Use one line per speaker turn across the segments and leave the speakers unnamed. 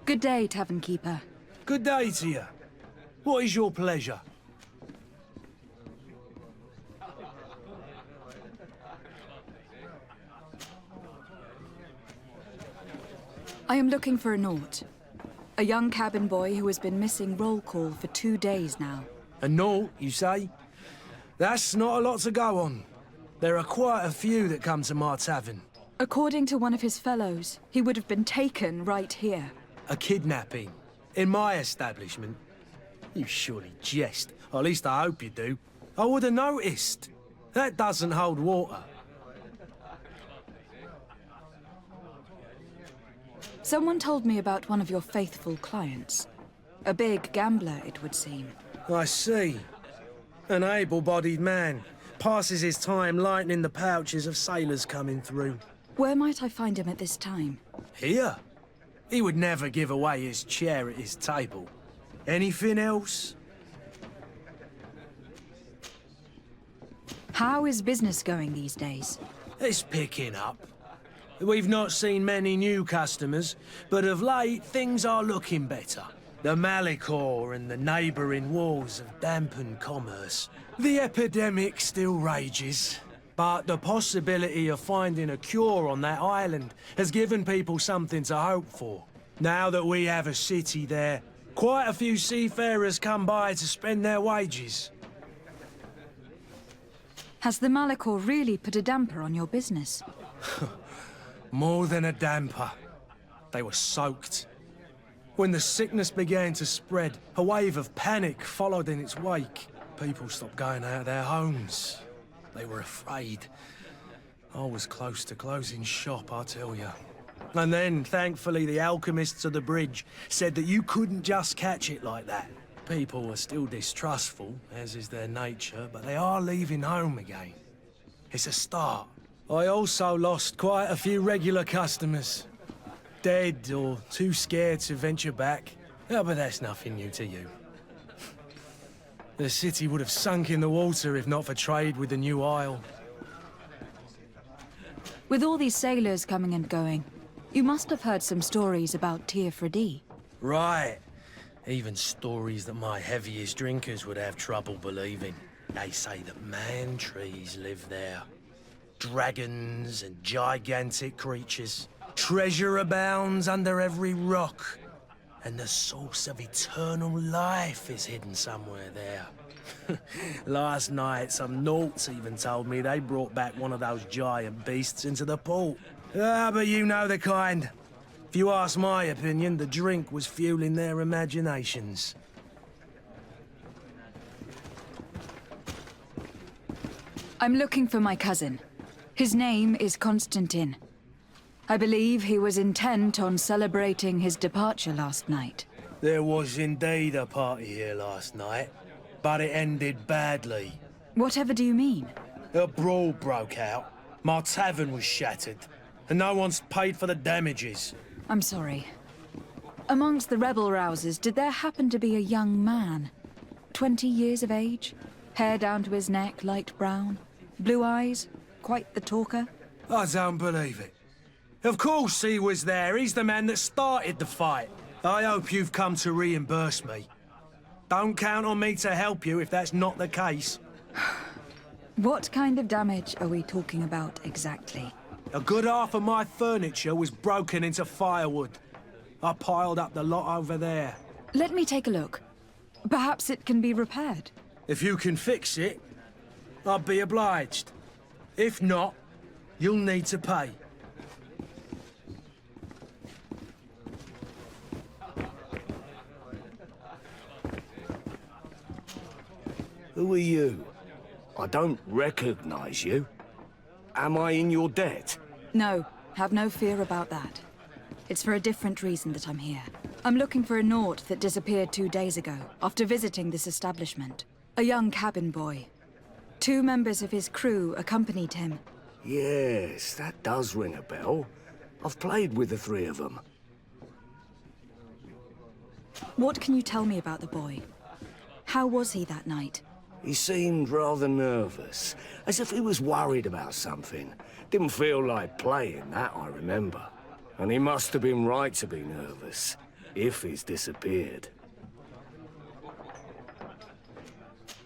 Good day, tavern keeper.
Good day to you. What is your pleasure?
I am looking for a Naut. A young cabin boy who has been missing roll call for 2 days now.
A Naut, you say? That's not a lot to go on. There are quite a few that come to my tavern.
According to one of his fellows, he would have been taken right here.
A kidnapping? In my establishment? You surely jest. Or at least I hope you do. I would have noticed. That doesn't hold water.
Someone told me about one of your faithful clients. A big gambler, it would seem.
I see. An able-bodied man. Passes his time lightening the pouches of sailors coming through.
Where might I find him at this time?
Here? He would never give away his chair at his table. Anything else?
How is business going these days?
It's picking up. We've not seen many new customers, but of late things are looking better. The Malicor and the neighbouring wars have dampened commerce. The epidemic still rages, but the possibility of finding a cure on that island has given people something to hope for. Now that we have a city there, quite a few seafarers come by to spend their wages.
Has the Malicor really put a damper on your business?
More than a damper. They were soaked. When the sickness began to spread, a wave of panic followed in its wake. People stopped going out of their homes. They were afraid. I was close to closing shop, I tell you. And then, thankfully, the alchemists of the bridge said that you couldn't just catch it like that. People are still distrustful, as is their nature, but they are leaving home again. It's a start. I also lost quite a few regular customers. Dead or too scared to venture back. Oh, but that's nothing new to you. The city would have sunk in the water if not for trade with the new isle.
With all these sailors coming and going, you must have heard some stories about Tir Freddy.
Right. Even stories that my heaviest drinkers would have trouble believing. They say that man-trees live there. Dragons and gigantic creatures. Treasure abounds under every rock. And the source of eternal life is hidden somewhere there. Last night, some Nauts even told me they brought back one of those giant beasts into the port. Ah, but you know the kind. If you ask my opinion, the drink was fueling their imaginations.
I'm looking for my cousin. His name is Constantine. I believe he was intent on celebrating his departure last night.
There was indeed a party here last night, but it ended badly.
Whatever do you mean?
A brawl broke out. My tavern was shattered, and no one's paid for the damages.
I'm sorry. Amongst the rebel rousers, did there happen to be a young man? 20 years of age? Hair down to his neck, light brown? Blue eyes? Quite the talker?
I don't believe it. Of course he was there. He's the man that started the fight. I hope you've come to reimburse me. Don't count on me to help you if that's not the case.
What kind of damage are we talking about exactly?
A good half of my furniture was broken into firewood. I piled up the lot over there.
Let me take a look. Perhaps it can be repaired.
If you can fix it, I'll be obliged. If not, you'll need to pay.
Who are you? I don't recognize you. Am I in your debt?
No, have no fear about that. It's for a different reason that I'm here. I'm looking for a Naut that disappeared 2 days ago, after visiting this establishment. A young cabin boy. 2 members of his crew accompanied him.
Yes, that does ring a bell. I've played with the 3 of them.
What can you tell me about the boy? How was he that night?
He seemed rather nervous, as if he was worried about something. Didn't feel like playing, that I remember. And he must have been right to be nervous. if he's disappeared.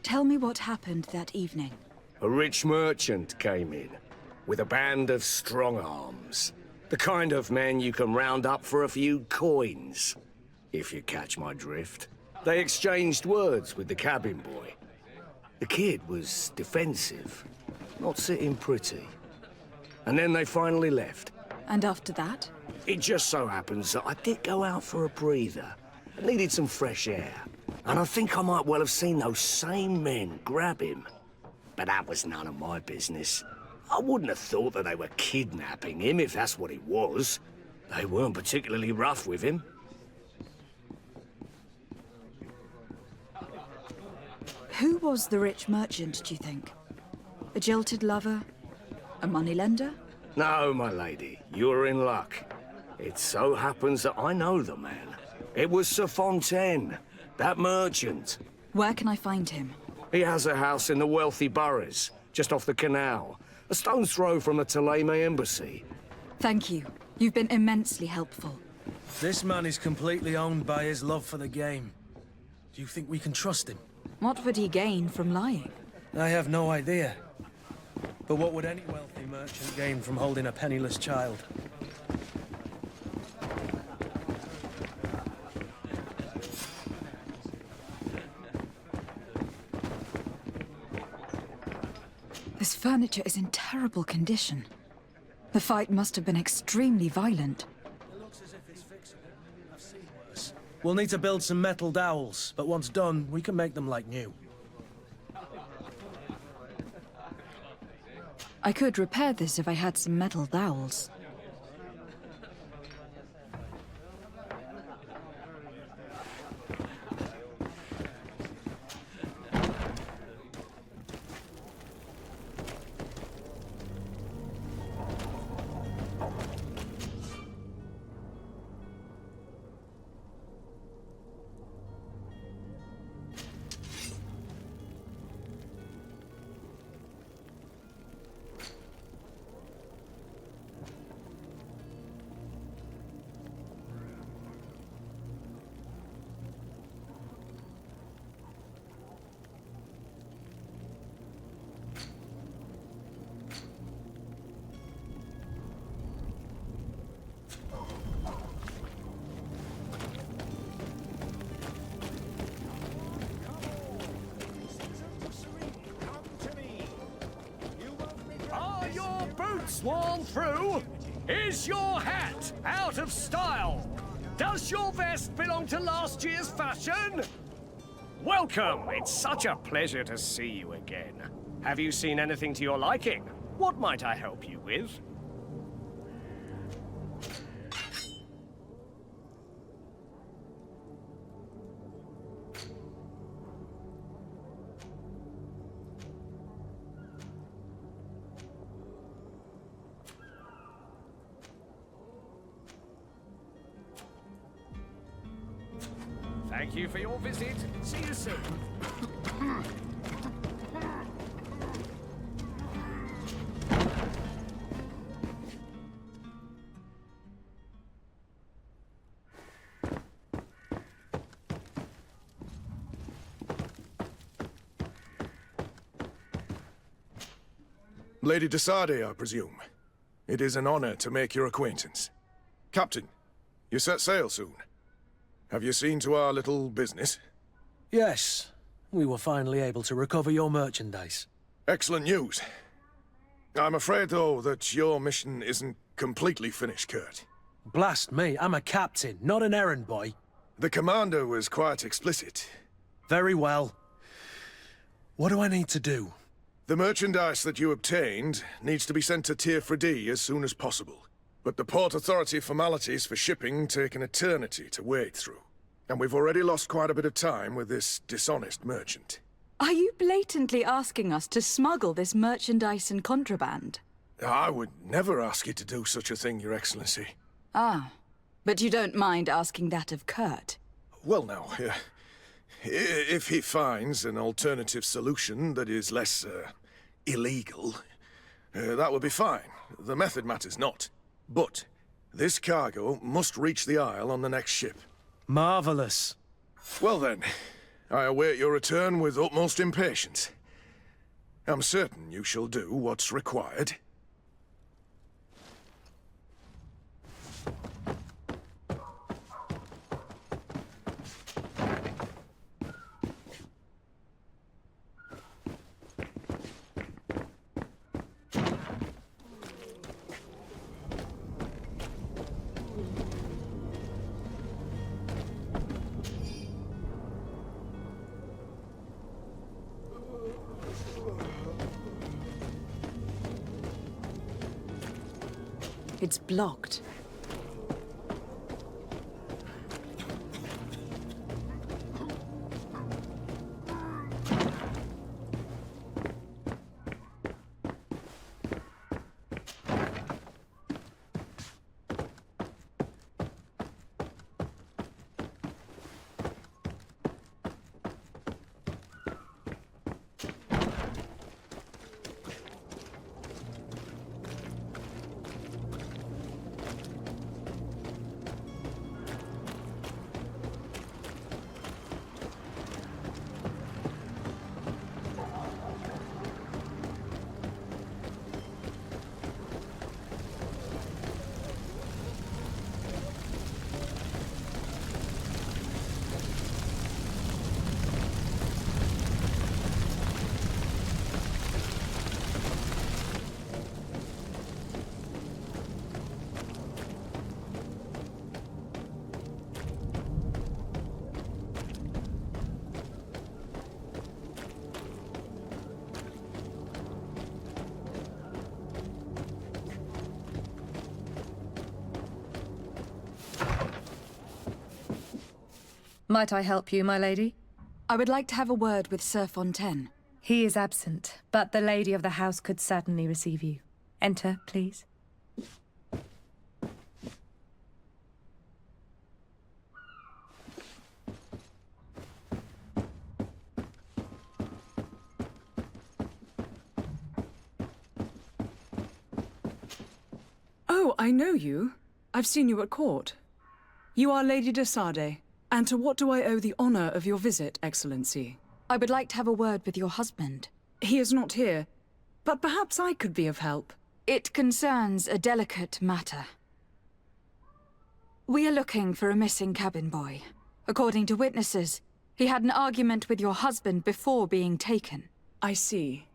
Tell me what happened that evening.
A rich merchant came in, with a band of strong arms. The kind of men you can round up for a few coins, if you catch my drift. They exchanged words with the cabin boy. The kid was defensive, not sitting pretty. And then they finally left.
And after that?
It just so happens that I did go out for a breather. I needed some fresh air. And I think I might well have seen those same men grab him. But that was none of my business. I wouldn't have thought that they were kidnapping him, if that's what it was. They weren't particularly rough with him.
Who was the rich merchant, do you think? A jilted lover? A moneylender?
No, my lady, you're in luck. It so happens that I know the man. It was Sir Fontaine, that merchant.
Where can I find him?
He has a house in the wealthy boroughs, just off the canal. A stone's throw from the Thélème embassy.
Thank you. You've been immensely helpful.
This man is completely owned by his love for the game. Do you think we can trust him?
What would he gain from lying?
I have no idea. But what would any wealthy merchant gain from holding a penniless child?
This furniture is in terrible condition. The fight must have been extremely violent.
It looks as if it's fixable. I've seen worse. We'll need to build some metal dowels, but once done, we can make them like new.
I could repair this if I had some metal dowels.
Worn through? Is your hat out of style? Does your vest belong to last year's fashion? Welcome! It's such a pleasure to see you again. Have you seen anything to your liking? What might I help you with? Thank you for your visit. See you soon.
Lady de Sardet, I presume. It is an honor to make your acquaintance. Captain, you set sail soon. Have you seen to our little business?
Yes. We were finally able to recover your merchandise.
Excellent news. I'm afraid, though, that your mission isn't completely finished, Kurt.
Blast me, I'm a captain, not an errand boy.
The commander was quite explicit.
Very well. What do I need to do?
The merchandise that you obtained needs to be sent to Tier D as soon as possible. But the Port Authority formalities for shipping take an eternity to wade through. And we've already lost quite a bit of time with this dishonest merchant.
Are you blatantly asking us to smuggle this merchandise and contraband?
I would never ask you to do such a thing, Your Excellency.
Ah, but you don't mind asking that of Kurt?
Well, now, if he finds an alternative solution that is less, illegal, that would be fine. The method matters not. But this cargo must reach the Isle on the next ship.
Marvelous.
Well then, I await your return with utmost impatience. I'm certain you shall do what's required.
It's blocked.
Might I help you, my lady?
I would like to have a word with Sir Fontaine.
He is absent, but the lady of the house could certainly receive you. Enter, please.
Oh, I know you. I've seen you at court. You are Lady de Sade. And to what do I owe the honor of your visit, Excellency?
I would like to have a word with your husband.
He is not here, but perhaps I could be of help.
It concerns a delicate matter. We are looking for a missing cabin boy. According to witnesses, he had an argument with your husband before being taken.
I see.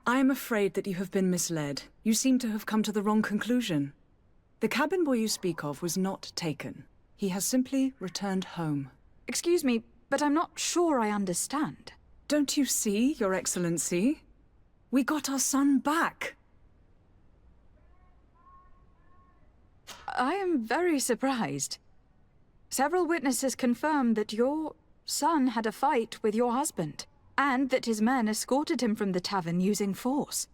I am afraid that you have been misled. You seem to have come to the wrong conclusion. The cabin boy you speak of was not taken. He has simply returned home.
Excuse me, but I'm not sure I understand.
Don't you see, Your Excellency? We got our son back.
I am very surprised. Several witnesses confirmed that your son had a fight with your husband, and that his men escorted him from the tavern using force.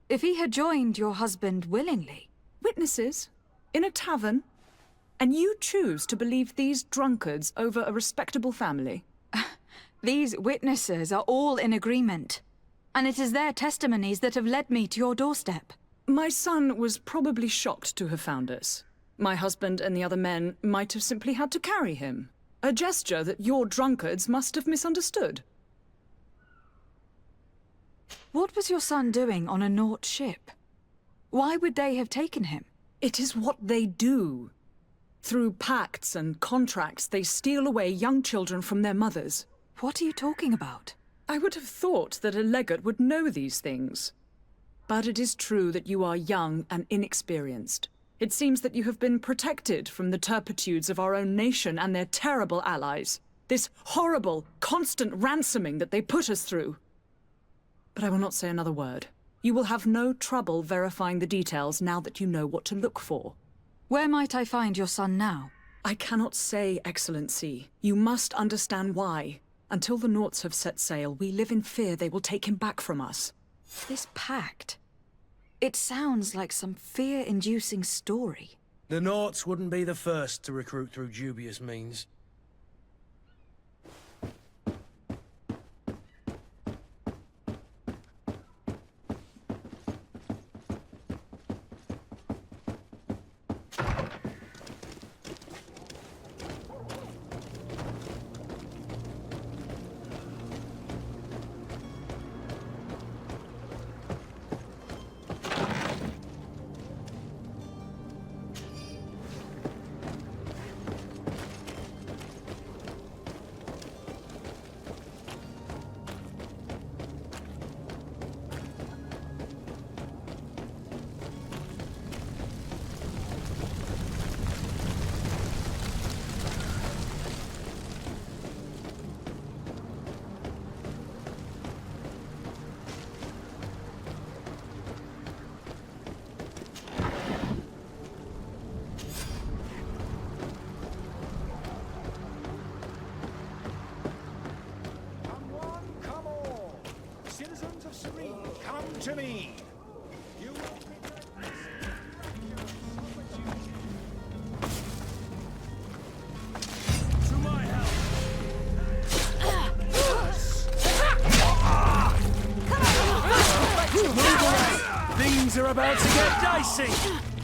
If he had joined your husband willingly...
Witnesses? In a tavern? And you choose to believe these drunkards over a respectable family?
These witnesses are all in agreement, and it is their testimonies that have led me to your doorstep.
My son was probably shocked to have found us. My husband and the other men might have simply had to carry him. A gesture that your drunkards must have misunderstood.
What was your son doing on a Naut ship? Why would they have taken him?
It is what they do. Through pacts and contracts, they steal away young children from their mothers.
What are you talking about?
I would have thought that a legate would know these things. But it is true that you are young and inexperienced. It seems that you have been protected from the turpitudes of our own nation and their terrible allies. This horrible, constant ransoming that they put us through. But I will not say another word. You will have no trouble verifying the details now that you know what to look for.
Where might I find your son now?
I cannot say, Excellency. You must understand why. Until the Nauts have set sail, we live in fear they will take him back from us.
This pact... It sounds like some fear-inducing story.
The Nauts wouldn't be the first to recruit through dubious means. about to get dicey!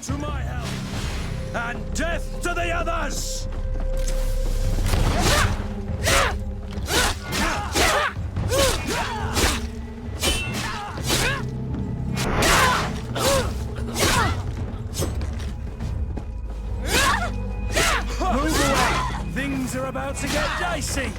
To my help! And death to the others! Move away! Things are about to get dicey!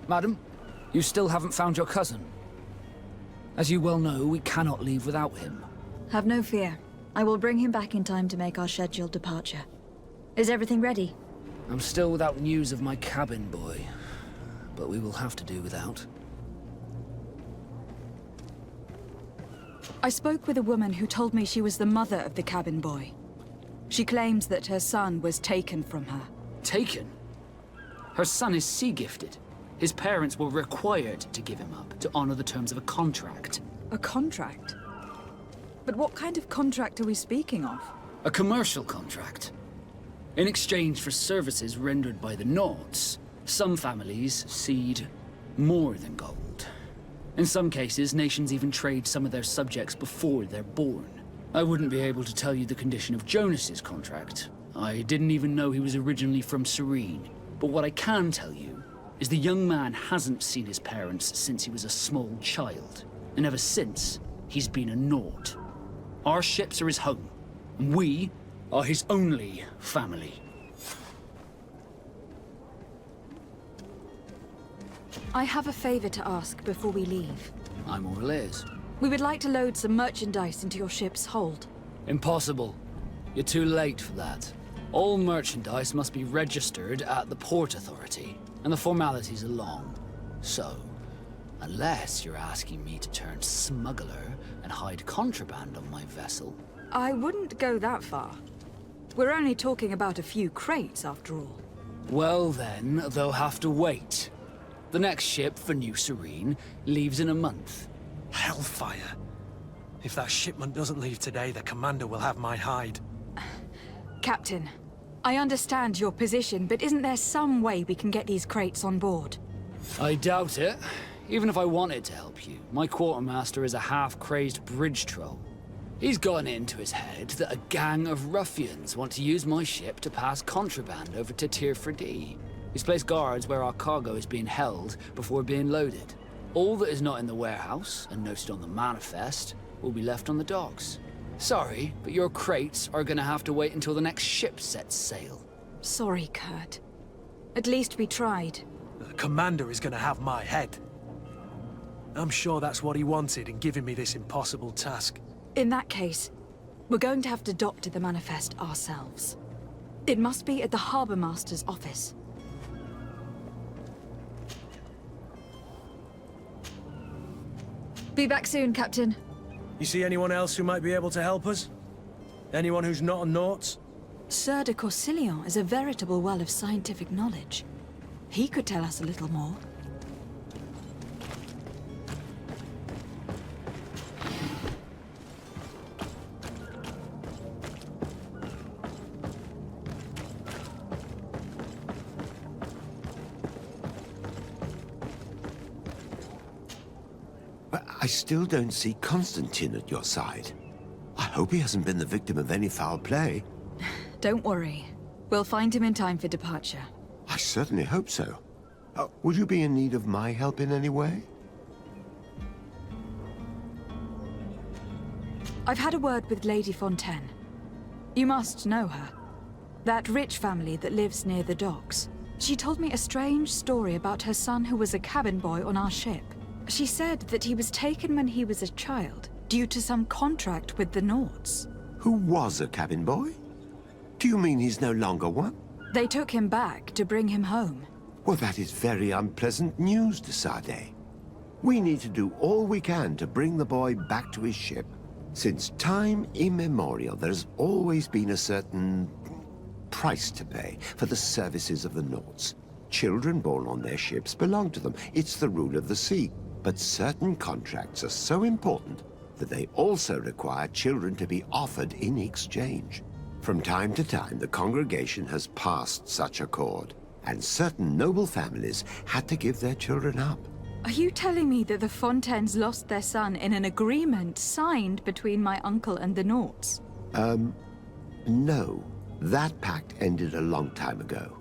Madam, you still haven't found your cousin. As you well know, we cannot leave without him.
Have no fear. I will bring him back in time to make our scheduled departure. Is everything ready?
I'm still without news of my cabin boy, but we will have to do without.
I spoke with a woman who told me she was the mother of the cabin boy. She claims that her son was taken from her.
Taken? Her son is sea-gifted. His parents were required to give him up to honor the terms of a contract.
A contract? But what kind of contract are we speaking of?
A commercial contract. In exchange for services rendered by the Nords, some families cede more than gold. In some cases, nations even trade some of their subjects before they're born. I wouldn't be able to tell you the condition of Jonas's contract. I didn't even know he was originally from Serene. But what I can tell you is the young man hasn't seen his parents since he was a small child. And ever since, he's been a Nord. Our ships are his home, and we are his only family.
I have a favor to ask before we leave.
I'm all ears.
We would like to load some merchandise into your ship's hold.
Impossible. You're too late for that. All merchandise must be registered at the Port Authority, and the formalities are long. So, unless you're asking me to turn smuggler and hide contraband on my vessel.
I wouldn't go that far. We're only talking about a few crates, after all.
Well then, they'll have to wait. The next ship for New Serene leaves in a month.
Hellfire. If that shipment doesn't leave today, the commander will have my hide.
Captain, I understand your position, but isn't there some way we can get these crates on board?
I doubt it. Even if I wanted to help you, my quartermaster is a half-crazed bridge troll. He's gotten it into his head that a gang of ruffians want to use my ship to pass contraband over to Tier 4D. He's placed guards where our cargo is being held before being loaded. All that is not in the warehouse, and noted on the manifest, will be left on the docks. Sorry, but your crates are gonna have to wait until the next ship sets sail.
Sorry, Kurt. At least we tried.
The commander is gonna have my head. I'm sure that's what he wanted in giving me this impossible task.
In that case, we're going to have to doctor the manifest ourselves. It must be at the Harbour Master's office. Be back soon, Captain.
You see anyone else who might be able to help us? Anyone who's not a Naut?
Sir de Corsilion is a veritable well of scientific knowledge. He could tell us a little more.
I still don't see Constantine at your side. I hope he hasn't been the victim of any foul play.
Don't worry. We'll find him in time for departure.
I certainly hope so. Would you be in need of my help in any way?
I've had a word with Lady Fontaine. You must know her. That rich family that lives near the docks. She told me a strange story about her son who was a cabin boy on our ship. She said that he was taken when he was a child, due to some contract with the Nords.
Who was a cabin boy? Do you mean he's no longer one?
They took him back to bring him home.
Well, that is very unpleasant news, de Sade. We need to do all we can to bring the boy back to his ship. Since time immemorial, there has always been a certain price to pay for the services of the Nords. Children born on their ships belong to them. It's the rule of the sea. But certain contracts are so important that they also require children to be offered in exchange. From time to time, the congregation has passed such accord, and certain noble families had to give their children up.
Are you telling me that the Fontaines lost their son in an agreement signed between my uncle and the Nords?
No. That pact ended a long time ago.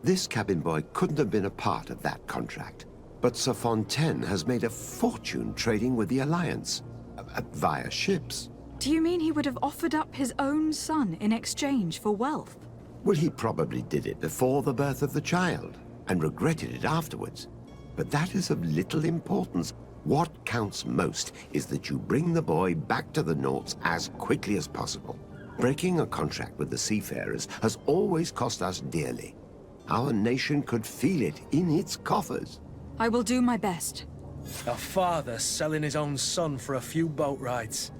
This cabin boy couldn't have been a part of that contract. But Sir Fontaine has made a fortune trading with the Alliance, via ships.
Do you mean he would have offered up his own son in exchange for wealth?
Well, he probably did it before the birth of the child, and regretted it afterwards. But that is of little importance. What counts most is that you bring the boy back to the Naughts as quickly as possible. Breaking a contract with the seafarers has always cost us dearly. Our nation could feel it in its coffers.
I will do my best.
A father selling his own son for a few boat rides.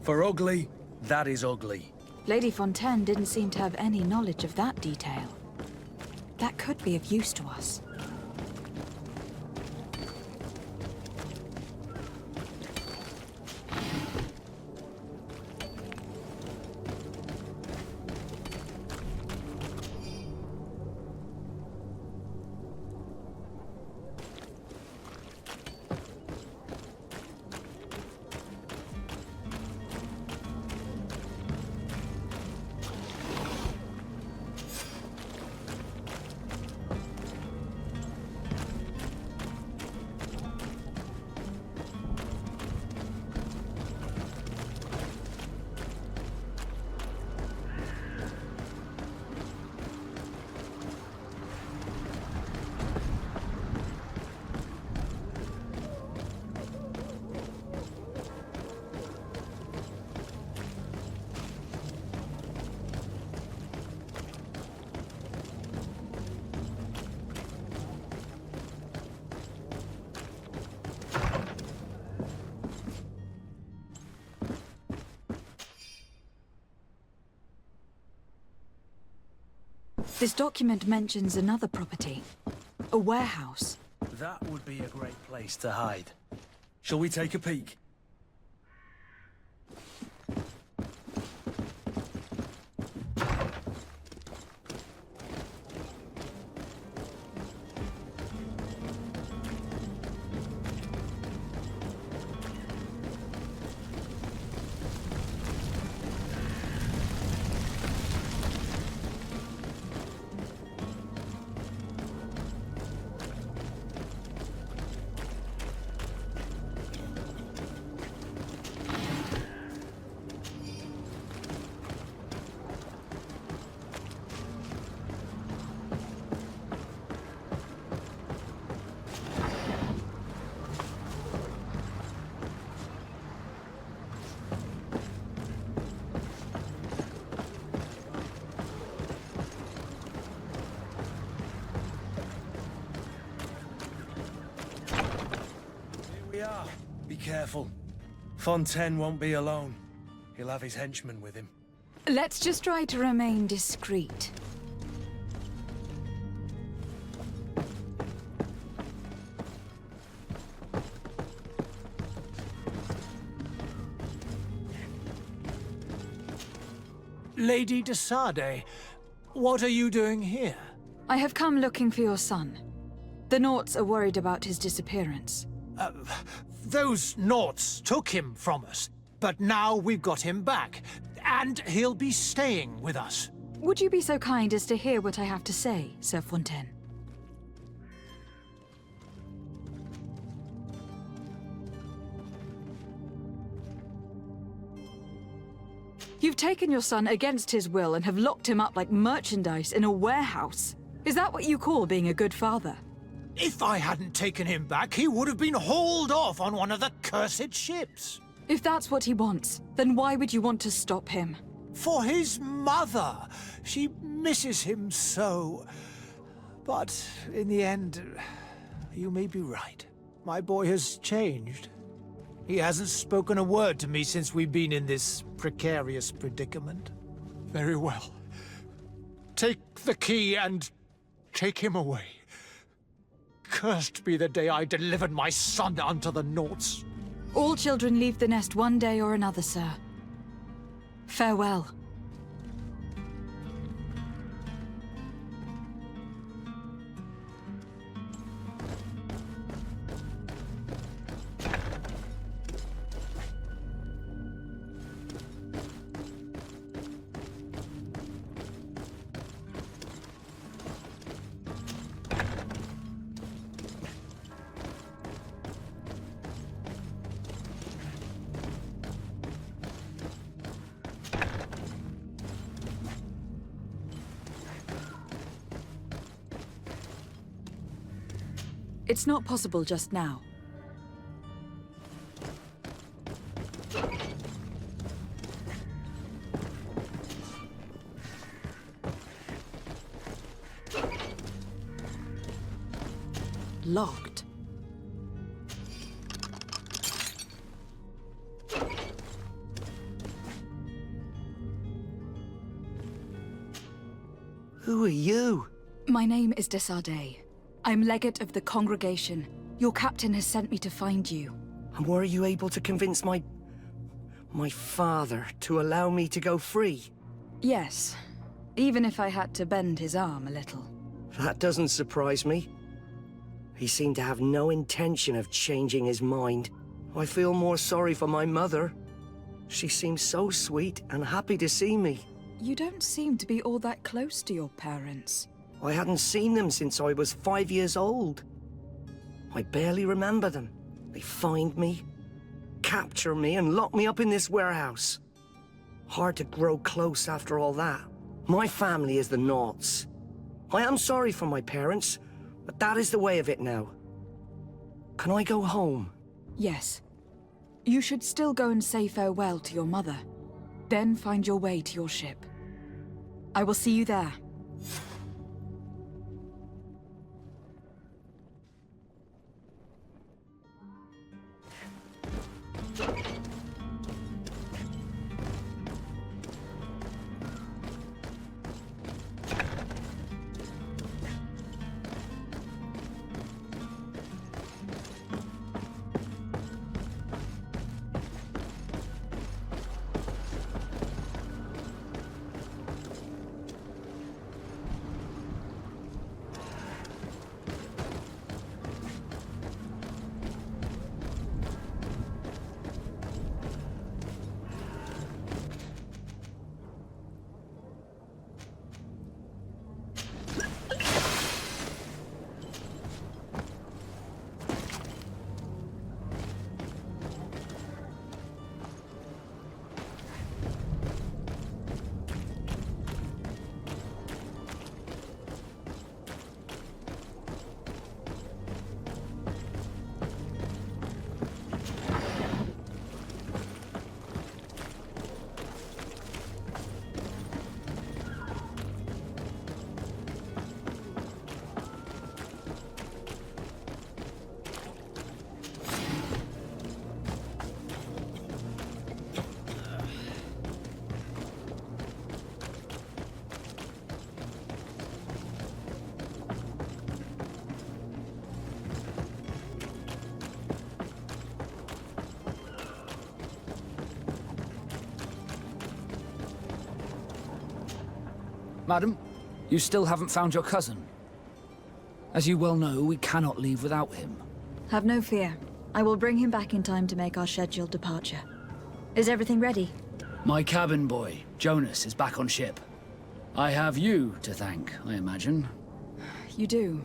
For ugly, that is ugly.
Lady Fontaine didn't seem to have any knowledge of that detail. That could be of use to us. This document mentions another property. A warehouse.
That would be a great place to hide. Shall we take a peek? Be careful. Fontaine won't be alone. He'll have his henchmen with him.
Let's just try to remain discreet.
Lady de Sade, what are you doing here?
I have come looking for your son. The Naughts are worried about his disappearance.
Those Naughts took him from us, but now we've got him back, and he'll be staying with us.
Would you be so kind as to hear what I have to say, Sir Fontaine? You've taken your son against his will and have locked him up like merchandise in a warehouse. Is that what you call being a good father?
If I hadn't taken him back, he would have been hauled off on one of the cursed ships.
If that's what he wants, then why would you want to stop him?
For his mother. She misses him so. But in the end, you may be right. My boy has changed. He hasn't spoken a word to me since we've been in this precarious predicament. Very well. Take the key and take him away. Cursed be the day I delivered my son unto the Naughts.
All children leave the nest one day or another, sir. Farewell. It's not possible just now. Locked.
Who are you?
My name is Desade. I'm legate of the congregation. Your captain has sent me to find you.
And were you able to convince my father to allow me to go free?
Yes, even if I had to bend his arm a little.
That doesn't surprise me. He seemed to have no intention of changing his mind. I feel more sorry for my mother. She seemed so sweet and happy to see me.
You don't seem to be all that close to your parents.
I hadn't seen them since I was 5 years old. I barely remember them. They find me, capture me, and lock me up in this warehouse. Hard to grow close after all that. My family is the Naughts. I am sorry for my parents, but that is the way of it now. Can I go home?
Yes. You should still go and say farewell to your mother. Then find your way to your ship. I will see you there.
Madam, you still haven't found your cousin. As you well know, we cannot leave without him.
Have no fear. I will bring him back in time to make our scheduled departure. Is everything ready?
My cabin boy, Jonas, is back on ship. I have you to thank, I imagine.
You do.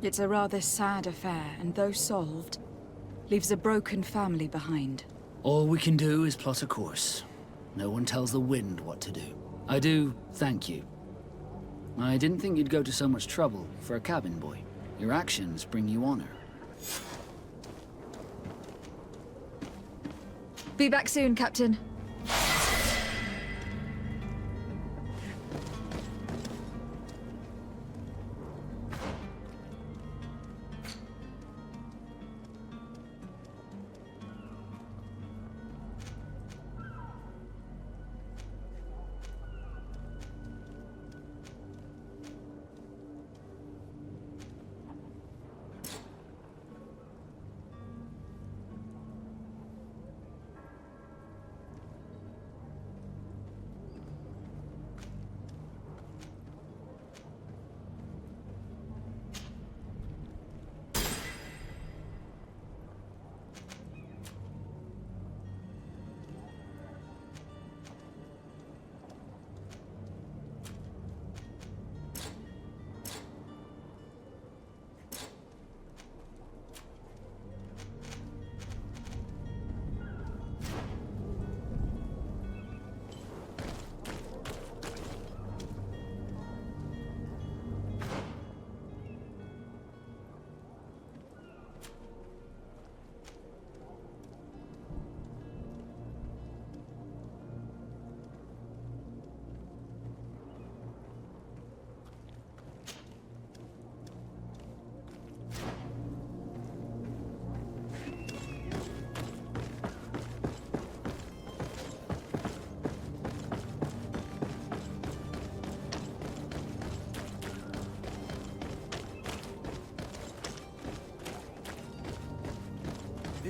It's a rather sad affair, and though solved, leaves a broken family behind.
All we can do is plot a course. No one tells the wind what to do. I do thank you. I didn't think you'd go to so much trouble for a cabin boy. Your actions bring you honor.
Be back soon, Captain.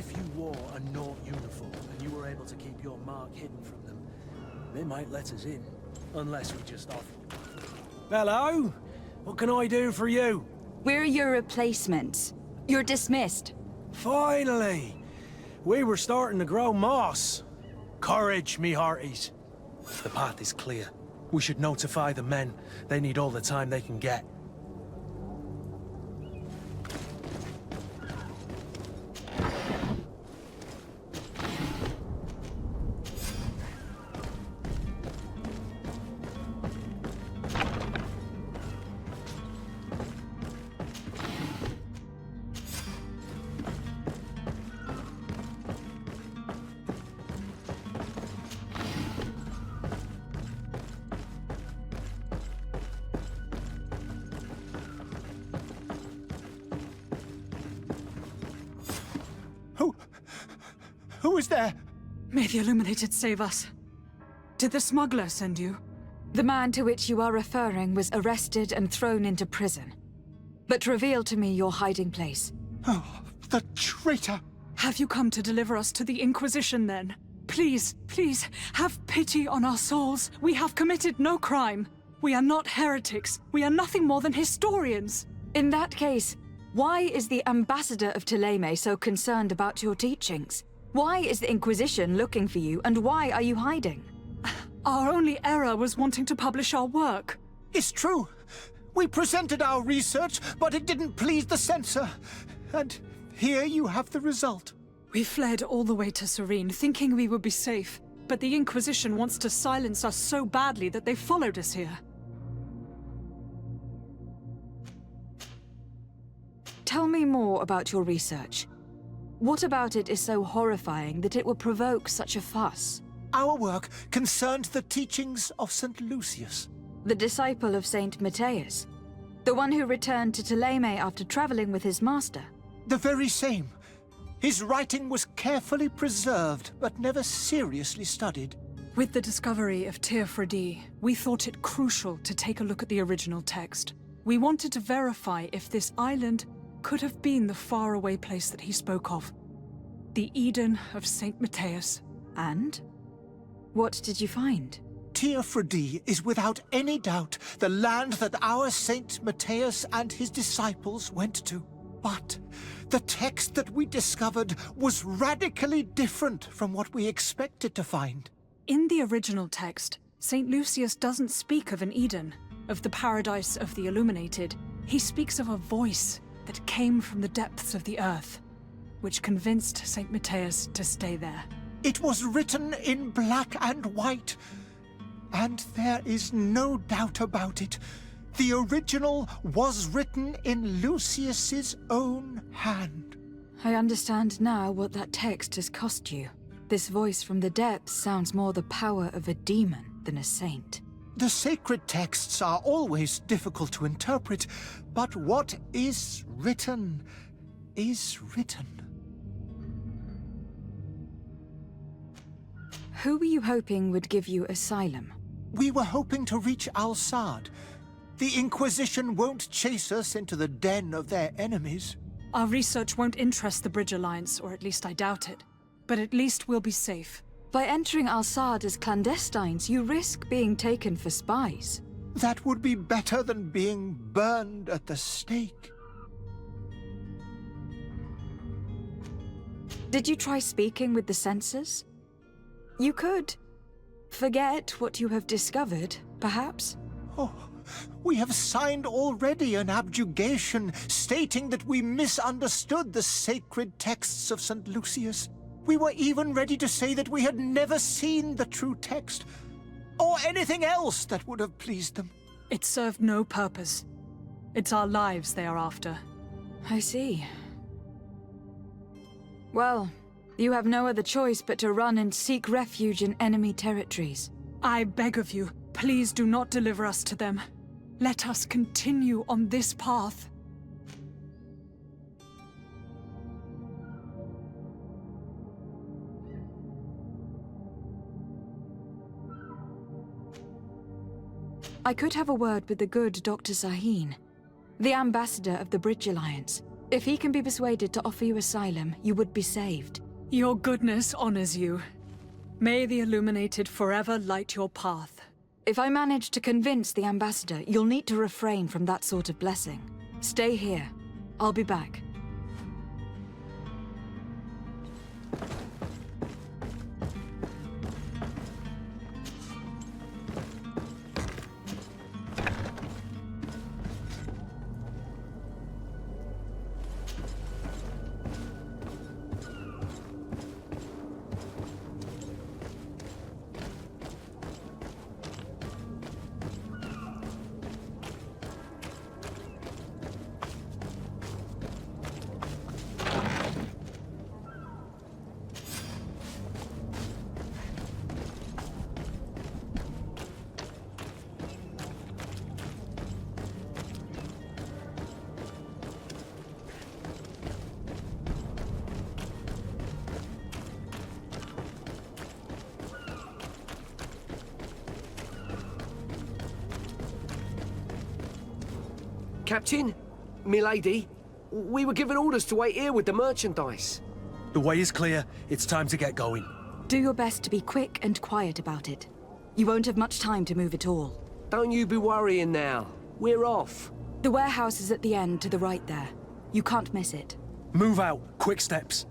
if you wore a Naught uniform and you were able to keep your mark hidden from them, they might let us in. Unless we just offer. Hello? What can I do for you?
We're your replacements. You're dismissed.
Finally! We were starting to grow moss. Courage, me hearties. The path is clear. We should notify the men. They need all the time they can get.
Who is there?
May the Illuminated save us. Did the smuggler send you?
The man to which you are referring was arrested and thrown into prison. But reveal to me your hiding place.
Oh, the traitor!
Have you come to deliver us to the Inquisition, then? Please, please, have pity on our souls. We have committed no crime. We are not heretics. We are nothing more than historians.
In that case, why is the ambassador of Thélème so concerned about your teachings? Why is the Inquisition looking for you, and why are you hiding?
Our only error was wanting to publish our work.
It's true. We presented our research, but it didn't please the censor. And here you have the result.
We fled all the way to Serene, thinking we would be safe. But the Inquisition wants to silence us so badly that they followed us here.
Tell me more about your research. What about it is so horrifying that it will provoke such a fuss?
Our work concerned the teachings of St. Lucius.
The disciple of Saint Matthias? The one who returned to Thélème after traveling with his master?
The very same. His writing was carefully preserved, but never seriously studied.
With the discovery of Teofredi, we thought it crucial to take a look at the original text. We wanted to verify if this island could have been the faraway place that he spoke of. The Eden of Saint Matthias.
And? What did you find?
Teofredi is without any doubt the land that our Saint Matthias and his disciples went to. But the text that we discovered was radically different from what we expected to find.
In the original text, Saint Lucius doesn't speak of an Eden, of the paradise of the Illuminated. He speaks of a voice that came from the depths of the earth, which convinced Saint Matthias to stay there.
It was written in black and white, and there is no doubt about it. The original was written in Lucius's own hand.
I understand now what that text has cost you. This voice from the depths sounds more the power of a demon than a saint.
The sacred texts are always difficult to interpret, but what is written is written.
Who were you hoping would give you asylum?
We were hoping to reach Al-Sad. The Inquisition won't chase us into the den of their enemies.
Our research won't interest the Bridge Alliance, or at least I doubt it. But at least we'll be safe.
By entering Al-Sad as clandestines, you risk being taken for spies.
That would be better than being burned at the stake.
Did you try speaking with the censors? You could forget what you have discovered, perhaps?
Oh, we have signed already an abjugation stating that we misunderstood the sacred texts of St. Lucius. We were even ready to say that we had never seen the true text, or anything else that would have pleased them.
It served no purpose. It's our lives they are after.
I see. Well, you have no other choice but to run and seek refuge in enemy territories.
I beg of you, please do not deliver us to them. Let us continue on this path.
I could have a word with the good Dr. Sahin, the ambassador of the Bridge Alliance. If he can be persuaded to offer you asylum, you would be saved.
Your goodness honors you. May the Illuminated forever light your path.
If I manage to convince the ambassador, you'll need to refrain from that sort of blessing. Stay here. I'll be back.
Captain, milady, we were given orders to wait here with the merchandise.
The way is clear. It's time to get going.
Do your best to be quick and quiet about it. You won't have much time to move it all.
Don't you be worrying now. We're off.
The warehouse is at the end to the right there. You can't miss it.
Move out. Quick steps.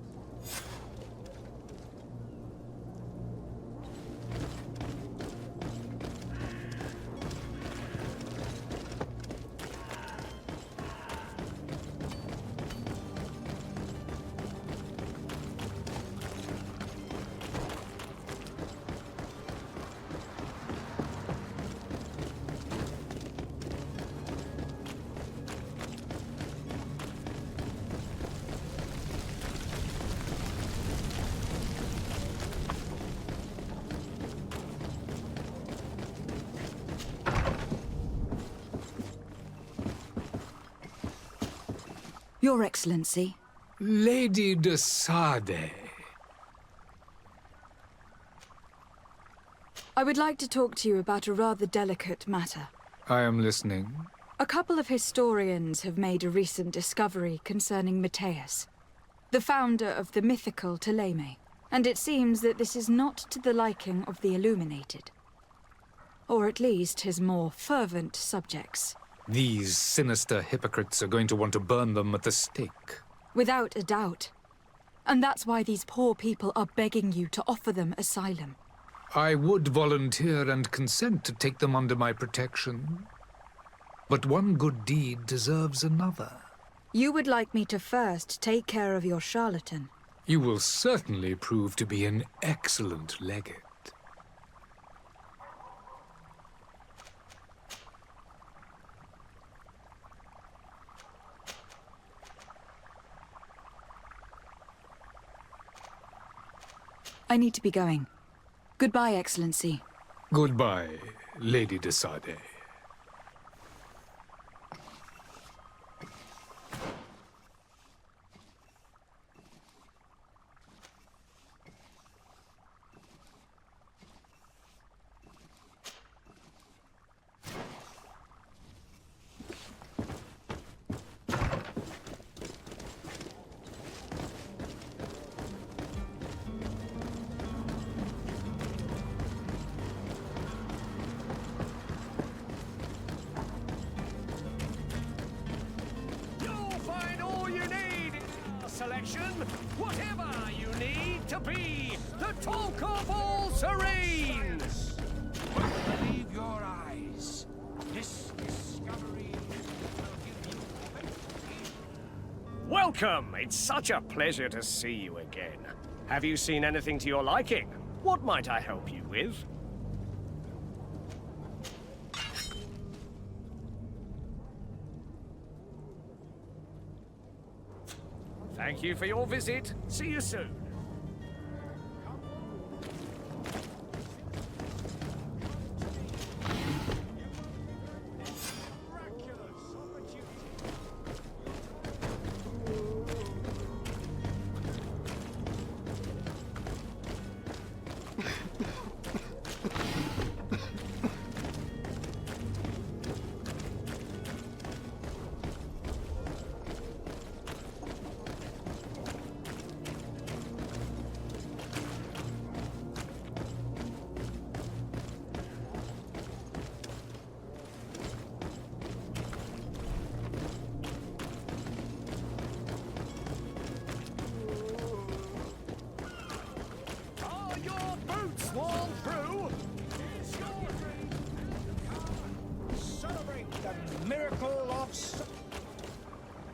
Your Excellency.
Lady de Sade.
I would like to talk to you about a rather delicate matter.
I am listening.
A couple of historians have made a recent discovery concerning Matthias, the founder of the mythical Thélème, and it seems that this is not to the liking of the Illuminated. Or at least his more fervent subjects.
These sinister hypocrites are going to want to burn them at the stake.
Without a doubt. And that's why these poor people are begging you to offer them asylum.
I would volunteer and consent to take them under my protection. But one good deed deserves another.
You would like me to first take care of your charlatan.
You will certainly prove to be an excellent legate.
I need to be going. Goodbye, Excellency.
Goodbye, Lady de Sade.
Selection, whatever you need to be the talk of all Serenes.
Believe your eyes. This discovery will give you.
Welcome. It's such a pleasure to see you again. Have you seen anything to your liking? What might I help you with? Thank you for your visit. See you soon.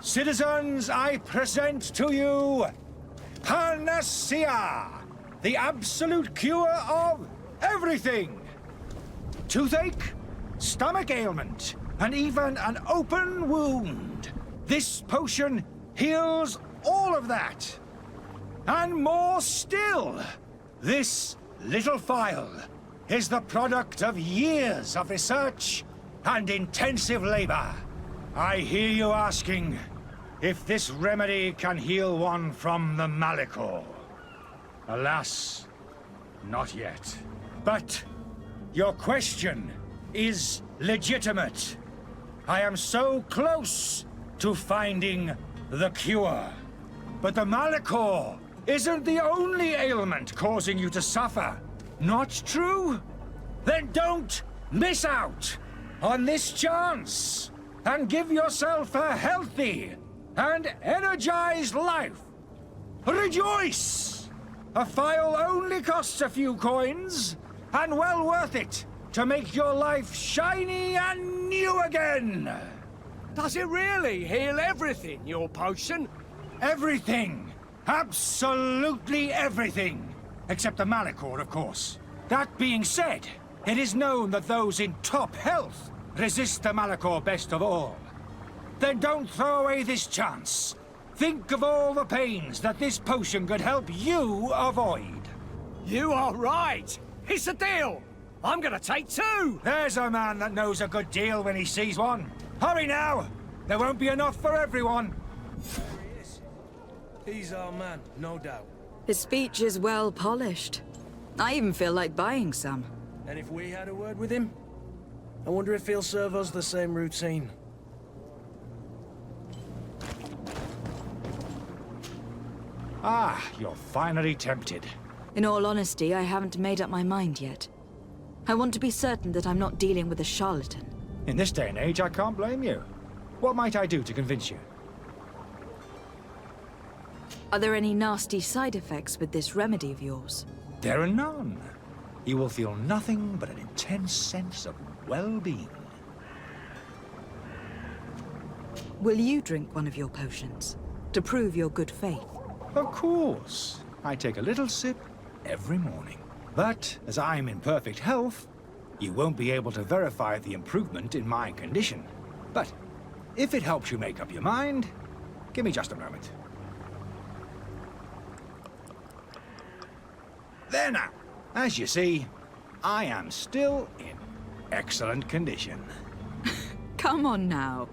Citizens, I present to you Panacea, the absolute cure of everything. Toothache, stomach ailment, and even an open wound. This potion heals all of that. And more still. This little phial is the product of years of research and intensive labor. I hear you asking if this remedy can heal one from the Malachor. Alas, not yet. But your question is legitimate. I am so close to finding the cure. But the Malachor isn't the only ailment causing you to suffer. Not true? Then don't miss out on this chance and give yourself a healthy and energized life. Rejoice! A phial only costs a few coins, and well worth it to make your life shiny and new again.
Does it really heal everything, your potion?
Everything! Absolutely everything! Except the Malachor, of course. That being said, it is known that those in top health resist the Malachor best of all. Then don't throw away this chance. Think of all the pains that this potion could help you avoid.
You are right. It's a deal. I'm gonna take 2.
There's a man that knows a good deal when he sees one. Hurry now! There won't be enough for everyone.
There he is. He's our man, no doubt.
His speech is well polished. I even feel like buying some.
And if we had a word with him, I wonder if he'll serve us the same routine.
Ah, you're finally tempted.
In all honesty, I haven't made up my mind yet. I want to be certain that I'm not dealing with a charlatan.
In this day and age, I can't blame you. What might I do to convince you?
Are there any nasty side effects with this remedy of yours?
There are none. You will feel nothing but an intense sense of well-being.
Will you drink one of your potions to prove your good faith?
Of course. I take a little sip every morning. But as I'm in perfect health, you won't be able to verify the improvement in my condition. But if it helps you make up your mind, give me just a moment. There now. As you see, I am still in excellent condition.
Come on now.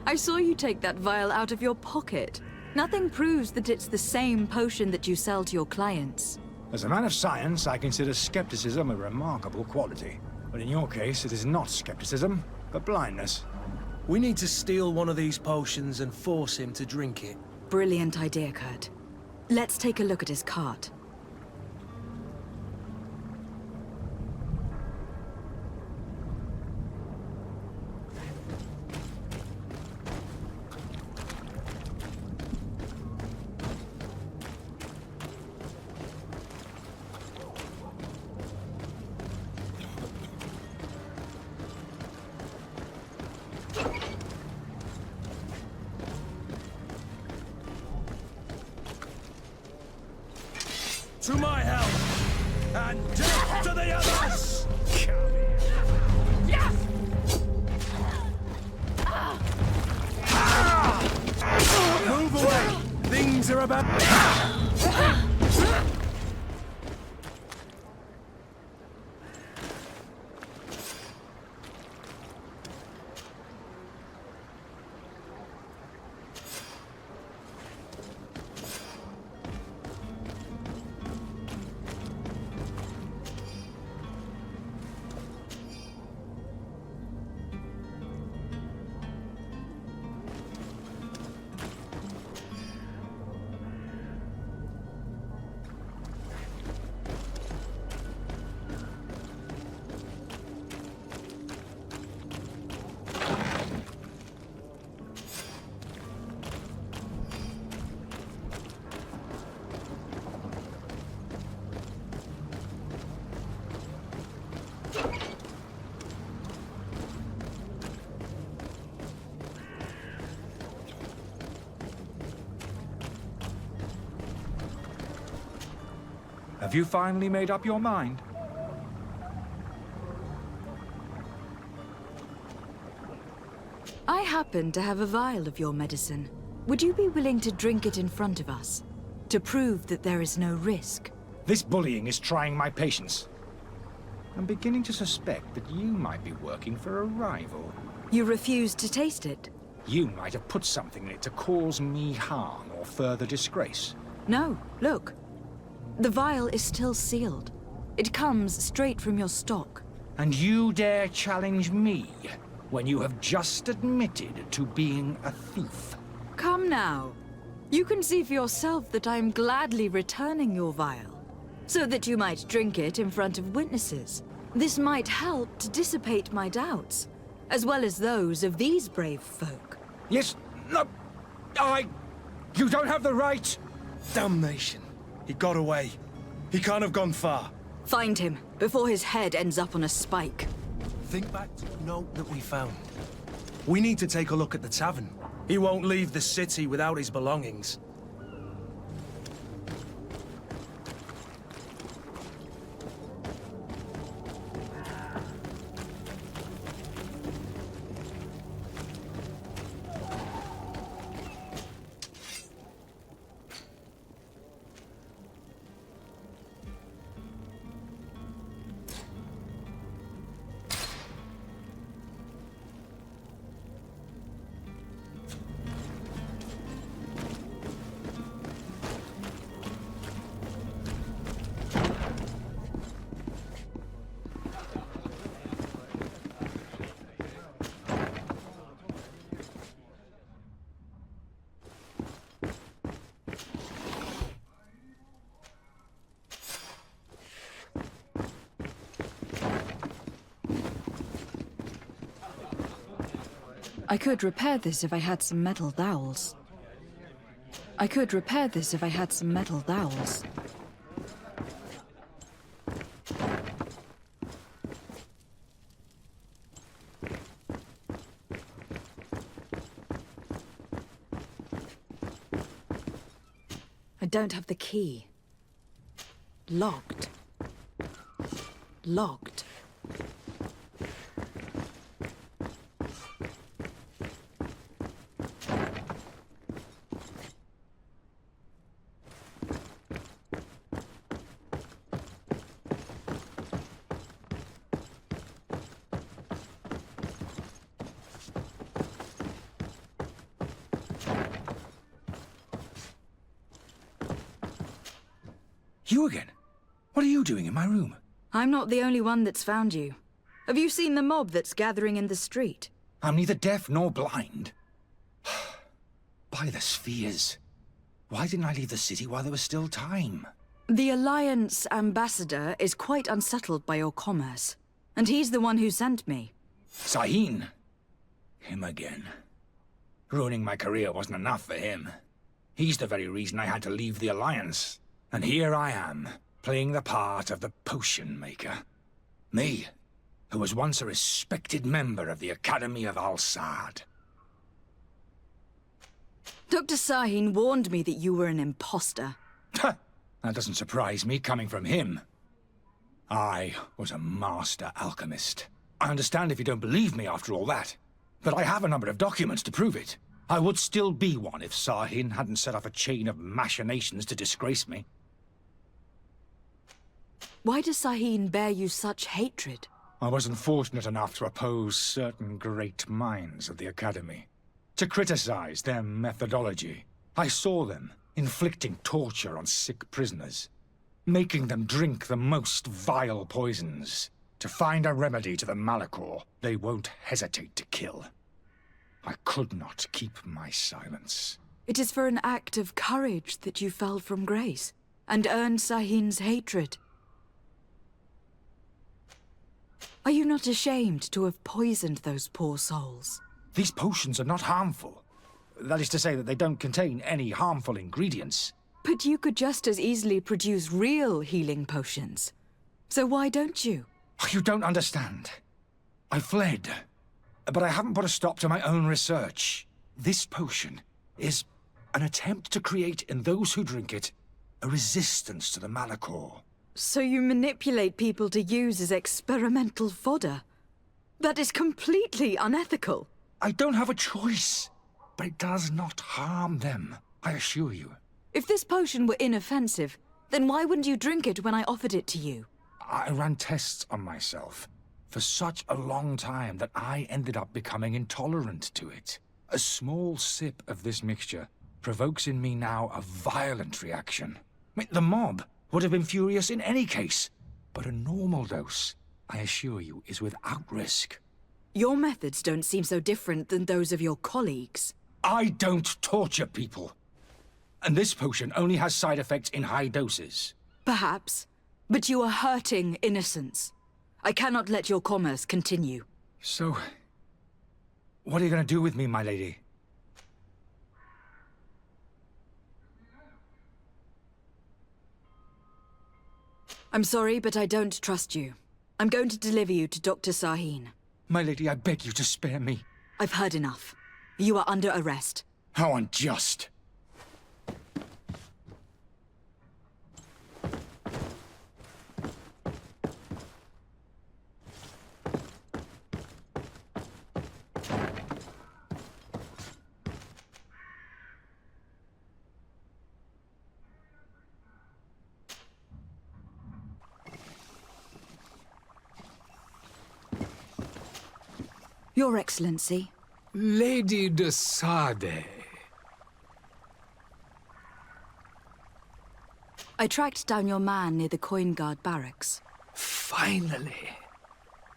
I saw you take that vial out of your pocket. Nothing proves that it's the same potion that you sell to your clients.
As a man of science, I consider skepticism a remarkable quality. But in your case, it is not skepticism, but blindness.
We need to steal one of these potions and force him to drink it.
Brilliant idea, Kurt. Let's take a look at his cart.
To my help! And death to the others!
Yes!
Move away! Things are about...
Have you finally made up your mind?
I happen to have a vial of your medicine. Would you be willing to drink it in front of us? To prove that there is no risk?
This bullying is trying my patience. I'm beginning to suspect that you might be working for a rival.
You refuse to taste it?
You might have put something in it to cause me harm or further disgrace.
No, look. The vial is still sealed. It comes straight from your stock.
And you dare challenge me when you have just admitted to being a thief?
Come now. You can see for yourself that I am gladly returning your vial, so that you might drink it in front of witnesses. This might help to dissipate my doubts, as well as those of these brave folk.
Yes, no, you don't have the right.
Damnation. He got away. He can't have gone far.
Find him, before his head ends up on a spike.
Think back to the note that we found. We need to take a look at the tavern. He won't leave the city without his belongings.
I could repair this if I had some metal dowels. I don't have the key. Locked. Locked.
You again? What are you doing in my room?
I'm not the only one that's found you. Have you seen the mob that's gathering in the street?
I'm neither deaf nor blind. By the spheres. Why didn't I leave the city while there was still time?
The Alliance ambassador is quite unsettled by your commerce, and he's the one who sent me.
Sahin. Him again. Ruining my career wasn't enough for him. He's the very reason I had to leave the Alliance. And here I am, playing the part of the potion maker. Me, who was once a respected member of the Academy of Al-Sad.
Dr. Sahin warned me that you were an imposter.
That doesn't surprise me, coming from him. I was a master alchemist. I understand if you don't believe me after all that, but I have a number of documents to prove it. I would still be one if Sahin hadn't set off a chain of machinations to disgrace me.
Why does Sahin bear you such hatred?
I wasn't fortunate enough to oppose certain great minds of the Academy. To criticize their methodology. I saw them inflicting torture on sick prisoners, making them drink the most vile poisons. To find a remedy to the Malachor they won't hesitate to kill. I could not keep my silence.
It is for an act of courage that you fell from grace, and earned Sahin's hatred. Are you not ashamed to have poisoned those poor souls?
These potions are not harmful. That is to say that they don't contain any harmful ingredients.
But you could just as easily produce real healing potions. So why don't you?
You don't understand. I fled, but I haven't put a stop to my own research. This potion is an attempt to create in those who drink it a resistance to the Malachor.
So you manipulate people to use as experimental fodder? That is completely unethical.
I don't have a choice, but it does not harm them, I assure you.
If this potion were inoffensive, then why wouldn't you drink it when I offered it to you?
I ran tests on myself for such a long time that I ended up becoming intolerant to it. A small sip of this mixture provokes in me now a violent reaction. I mean, the mob would have been furious in any case, but a normal dose, I assure you, is without risk.
Your methods don't seem so different than those of your colleagues.
I don't torture people. And this potion only has side effects in high doses.
Perhaps, but you are hurting innocents. I cannot let your commerce continue.
So, what are you going to do with me, my lady?
I'm sorry, but I don't trust you. I'm going to deliver you to Dr. Sahin.
My lady, I beg you to spare me.
I've heard enough. You are under arrest.
How unjust.
Your Excellency.
Lady de Sade.
I tracked down your man near the Coin Guard barracks.
Finally.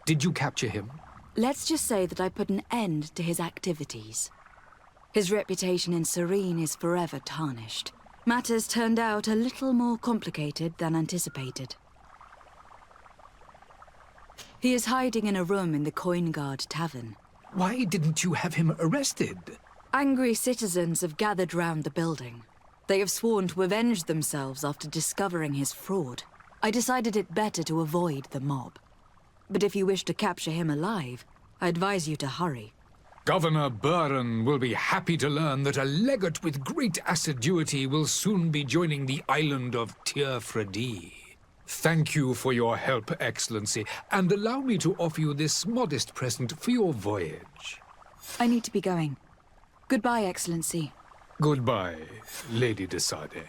Did you capture him?
Let's just say that I put an end to his activities. His reputation in Serene is forever tarnished. Matters turned out a little more complicated than anticipated. He is hiding in a room in the Coin Guard Tavern.
Why didn't you have him arrested?
Angry citizens have gathered round the building. They have sworn to avenge themselves after discovering his fraud. I decided it better to avoid the mob. But if you wish to capture him alive, I advise you to hurry.
Governor Buren will be happy to learn that a legate with great assiduity will soon be joining the island of Tir-Fredi. Thank you for your help, Excellency, and allow me to offer you this modest present for your voyage.
I need to be going. Goodbye, Excellency.
Goodbye, Lady de Sade.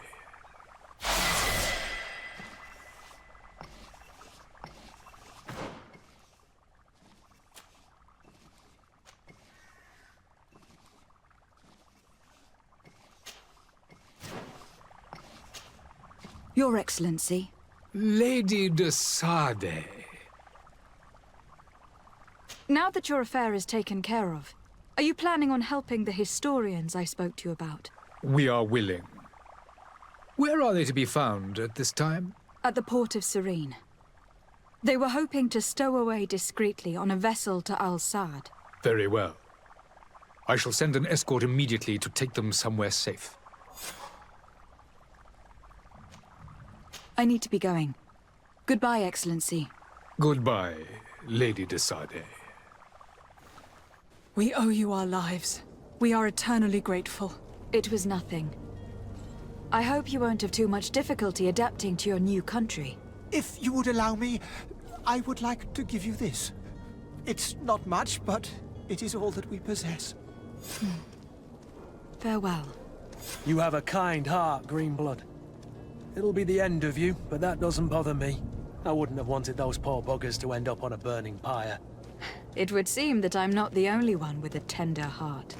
Your Excellency.
Lady de Sade.
Now that your affair is taken care of, are you planning on helping the historians I spoke to you about?
We are willing. Where are they to be found at this time?
At the port of Serene. They were hoping to stow away discreetly on a vessel to Al-Sad.
Very well. I shall send an escort immediately to take them somewhere safe.
I need to be going. Goodbye, Excellency.
Goodbye, Lady de Sade.
We owe you our lives. We are eternally grateful.
It was nothing. I hope you won't have too much difficulty adapting to your new country.
If you would allow me, I would like to give you this. It's not much, but it is all that we possess.
Farewell.
You have a kind heart, Greenblood. It'll be the end of you, but that doesn't bother me. I wouldn't have wanted those poor buggers to end up on a burning pyre.
It would seem that I'm not the only one with a tender heart.